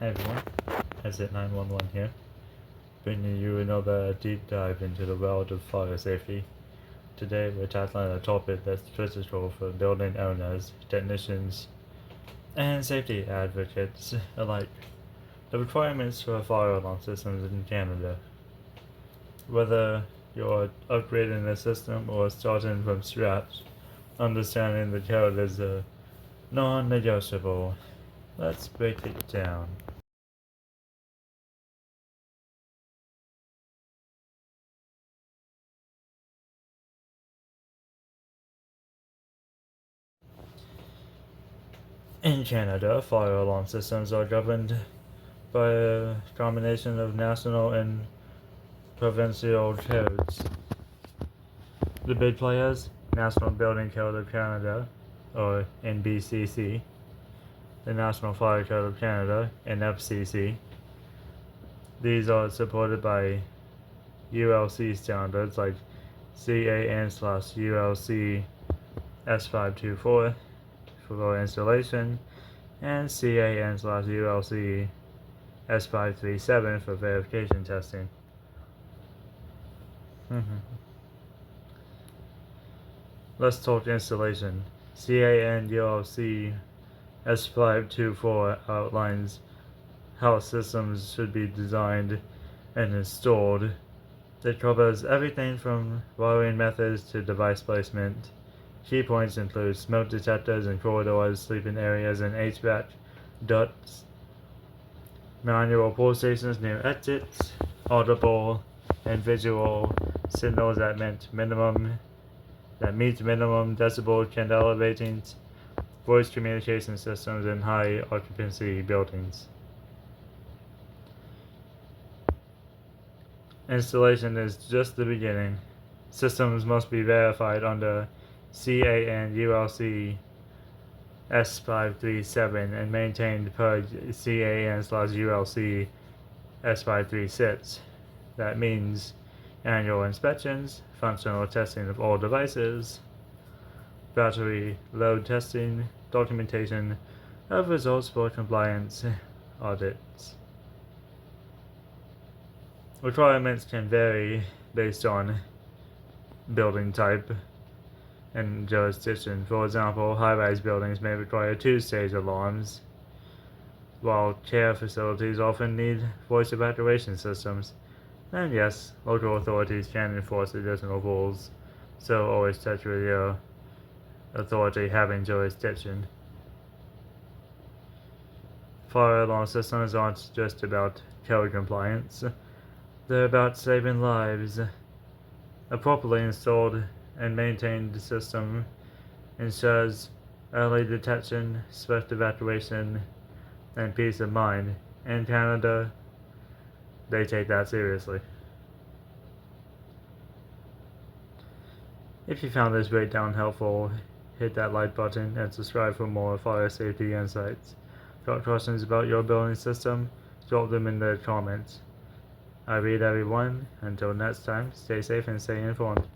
Hey everyone, Exit 911 here, bringing you another deep dive into the world of fire safety. Today we're tackling a topic that's critical for building owners, technicians, and safety advocates alike: the requirements for fire alarm systems in Canada. Whether you're upgrading a system or starting from scratch, understanding the code is a non-negotiable. Let's break it down. In Canada, fire alarm systems are governed by a combination of national and provincial codes. The big players: National Building Code of Canada, or NBCC, the National Fire Code of Canada, NFCC. These are supported by ULC standards like CAN/ULC S524 for installation, and CAN/ULC S537 for verification testing. Let's talk installation. CAN/ULC S524 outlines how systems should be designed and installed. It covers everything from wiring methods to device placement. Key points include smoke detectors in corridors, sleeping areas, and HVAC ducts, manual pull stations near exits, audible and visual signals that meet minimum decibel candela ratings, voice communication systems in high occupancy buildings. Installation is just the beginning. Systems must be verified under CAN/ULC S537 and maintained per CAN/ULC S536. That means annual inspections, functional testing of all devices, battery load testing, documentation of results for compliance audits. Requirements can vary based on building type and jurisdiction. For example, high-rise buildings may require two-stage alarms, while care facilities often need voice evacuation systems. And yes, local authorities can enforce additional rules, so always check with your authority having jurisdiction. Fire alarm systems aren't just about code compliance. They're about saving lives. A properly installed and maintained system ensures early detection, swift evacuation, and peace of mind. In Canada, they take that seriously. If you found this breakdown helpful, hit that like button and subscribe for more fire safety insights. Got questions about your building system? Drop them in the comments. I read everyone. Until next time, stay safe and stay informed.